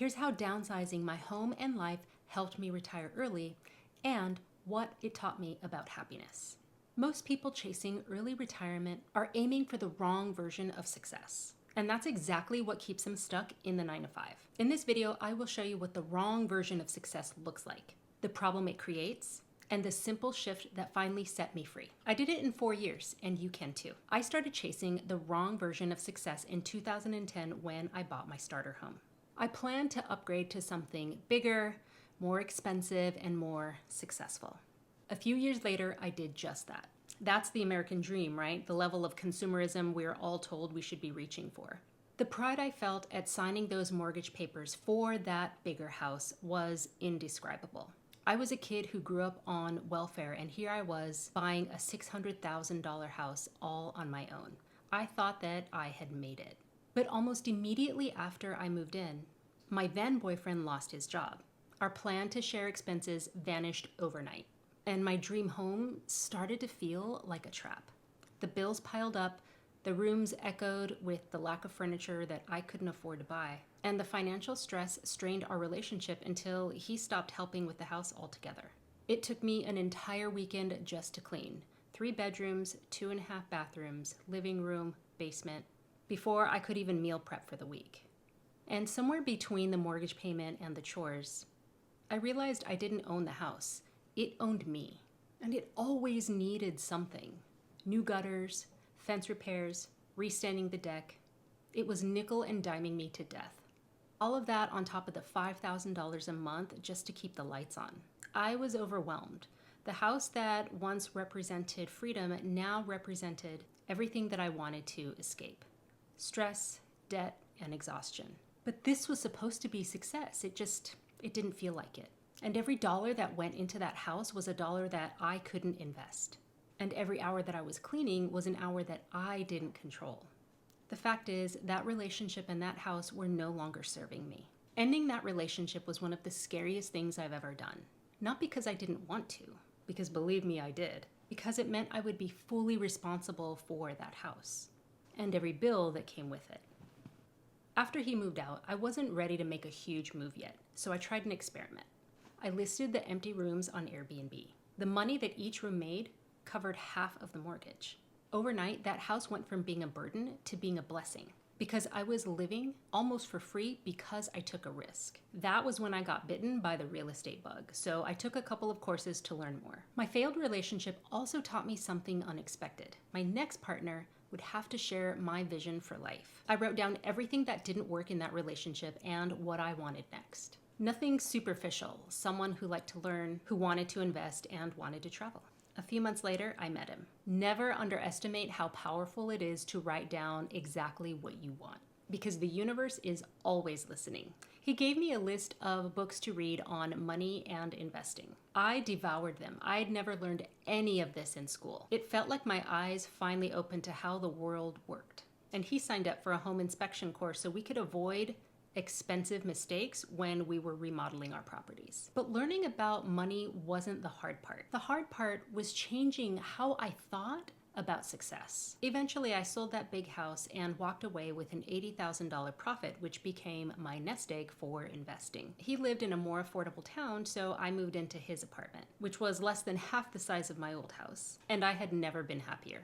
Here's how downsizing my home and life helped me retire early and what it taught me about happiness. Most people chasing early retirement are aiming for the wrong version of success. And that's exactly what keeps them stuck in the 9 to 5. In this video, I will show you what the wrong version of success looks like, the problem it creates, and the simple shift that finally set me free. I did it in 4 years, and you can too. I started chasing the wrong version of success in 2010 when I bought my starter home. I planned to upgrade to something bigger, more expensive, and more successful. A few years later, I did just that. That's the American dream, right? The level of consumerism we're all told we should be reaching for. The pride I felt at signing those mortgage papers for that bigger house was indescribable. I was a kid who grew up on welfare, and here I was buying a $600,000 house all on my own. I thought that I had made it. But almost immediately after I moved in, my then boyfriend lost his job. Our plan to share expenses vanished overnight, and my dream home started to feel like a trap. The bills piled up, the rooms echoed with the lack of furniture that I couldn't afford to buy, and the financial stress strained our relationship until he stopped helping with the house altogether. It took me an entire weekend just to clean. 3 bedrooms, 2.5 bathrooms, living room, basement, before I could even meal prep for the week. And somewhere between the mortgage payment and the chores, I realized I didn't own the house. It owned me. And it always needed something. New gutters, fence repairs, restanding the deck. It was nickel and diming me to death. All of that on top of the $5,000 a month just to keep the lights on. I was overwhelmed. The house that once represented freedom now represented everything that I wanted to escape. Stress, debt, and exhaustion. But this was supposed to be success. It didn't feel like it. And every dollar that went into that house was a dollar that I couldn't invest. And every hour that I was cleaning was an hour that I didn't control. The fact is, that relationship and that house were no longer serving me. Ending that relationship was one of the scariest things I've ever done. Not because I didn't want to, because believe me, I did. Because it meant I would be fully responsible for that house and every bill that came with it. After he moved out, I wasn't ready to make a huge move yet, so I tried an experiment. I listed the empty rooms on Airbnb. The money that each room made covered half of the mortgage. Overnight, that house went from being a burden to being a blessing because I was living almost for free because I took a risk. That was when I got bitten by the real estate bug, so I took a couple of courses to learn more. My failed relationship also taught me something unexpected. My next partner would have to share my vision for life. I wrote down everything that didn't work in that relationship and what I wanted next. Nothing superficial, someone who liked to learn, who wanted to invest, and wanted to travel. A few months later, I met him. Never underestimate how powerful it is to write down exactly what you want, because the universe is always listening. He gave me a list of books to read on money and investing. I devoured them. I'd never learned any of this in school. It felt like my eyes finally opened to how the world worked. And he signed up for a home inspection course so we could avoid expensive mistakes when we were remodeling our properties. But learning about money wasn't the hard part. The hard part was changing how I thought about success. Eventually, I sold that big house and walked away with an $80,000 profit, which became my nest egg for investing. He lived in a more affordable town, so I moved into his apartment, which was less than half the size of my old house, and I had never been happier.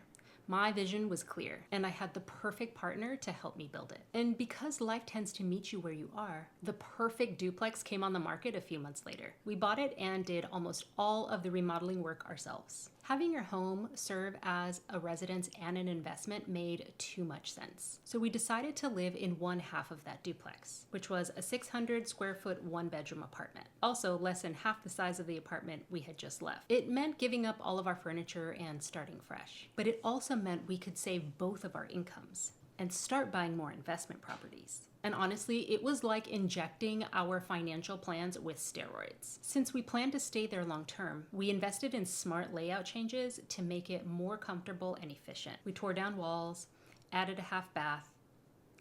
My vision was clear, and I had the perfect partner to help me build it. And because life tends to meet you where you are, the perfect duplex came on the market a few months later. We bought it and did almost all of the remodeling work ourselves. Having your home serve as a residence and an investment made too much sense. So we decided to live in one half of that duplex, which was a 600 square foot 1-bedroom apartment. Also less than half the size of the apartment we had just left. It meant giving up all of our furniture and starting fresh. But it also meant we could save both of our incomes and start buying more investment properties. And honestly, it was like injecting our financial plans with steroids. Since we planned to stay there long term, we invested in smart layout changes to make it more comfortable and efficient. We tore down walls, added a half bath,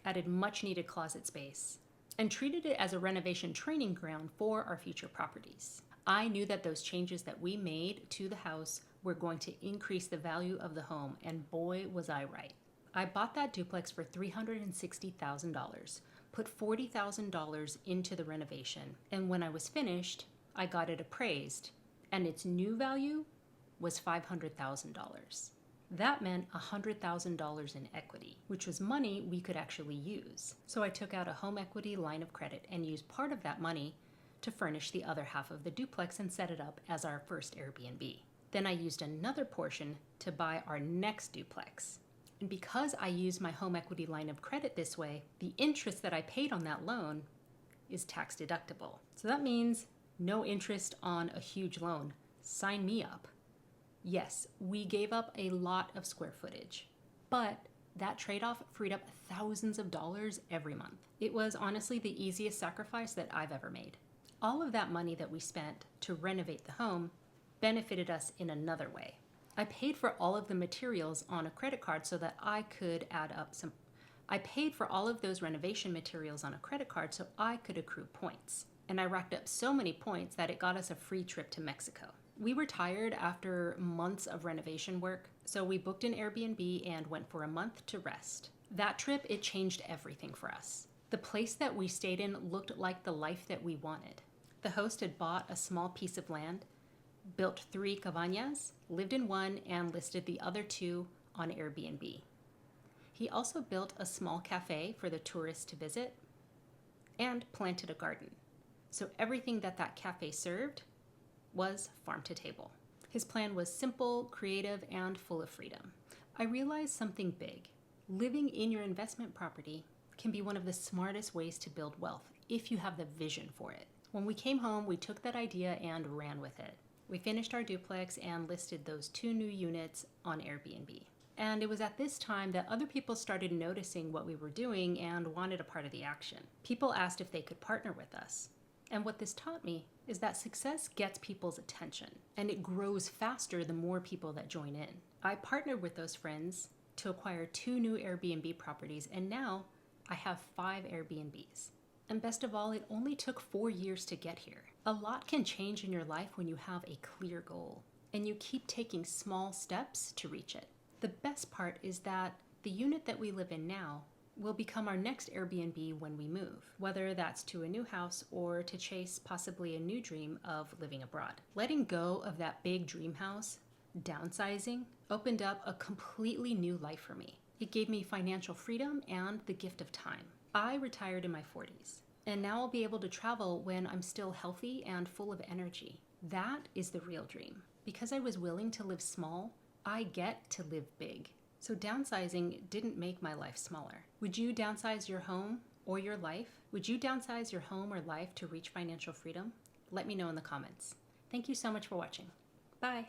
added much needed closet space, and treated it as a renovation training ground for our future properties. I knew that those changes that we made to the house were going to increase the value of the home, and boy was I right. I bought that duplex for $360,000, put $40,000 into the renovation, and when I was finished, I got it appraised, and its new value was $500,000. That meant $100,000 in equity, which was money we could actually use. So I took out a home equity line of credit and used part of that money to furnish the other half of the duplex and set it up as our first Airbnb. Then I used another portion to buy our next duplex. And because I used my home equity line of credit this way, the interest that I paid on that loan is tax deductible. So that means no interest on a huge loan. Sign me up. Yes, we gave up a lot of square footage, but that trade-off freed up thousands of dollars every month. It was honestly the easiest sacrifice that I've ever made. All of that money that we spent to renovate the home benefited us in another way. I paid for all of the materials on a credit card so that I could I paid for all of those renovation materials on a credit card so I could accrue points. And I racked up so many points that it got us a free trip to Mexico. We were tired after months of renovation work, so we booked an Airbnb and went for a month to rest. That trip, it changed everything for us. The place that we stayed in looked like the life that we wanted. The host had bought a small piece of land, built 3 cabañas, lived in one, and listed the other 2 on Airbnb. He also built a small cafe for the tourists to visit and planted a garden. So everything that cafe served was farm to table. His plan was simple, creative, and full of freedom. I realized something big. Living in your investment property can be one of the smartest ways to build wealth if you have the vision for it. When we came home, we took that idea and ran with it. We finished our duplex and listed those 2 new units on Airbnb. And it was at this time that other people started noticing what we were doing and wanted a part of the action. People asked if they could partner with us. And what this taught me is that success gets people's attention, and it grows faster the more people that join in. I partnered with those friends to acquire 2 new Airbnb properties, and now I have 5 Airbnbs. And best of all, it only took 4 years to get here. A lot can change in your life when you have a clear goal, and you keep taking small steps to reach it. The best part is that the unit that we live in now will become our next Airbnb when we move, whether that's to a new house or to chase possibly a new dream of living abroad. Letting go of that big dream house, downsizing, opened up a completely new life for me. It gave me financial freedom and the gift of time. I retired in my 40s, and now I'll be able to travel when I'm still healthy and full of energy. That is the real dream. Because I was willing to live small, I get to live big. So downsizing didn't make my life smaller. Would you downsize your home or your life? Would you downsize your home or life to reach financial freedom? Let me know in the comments. Thank you so much for watching. Bye.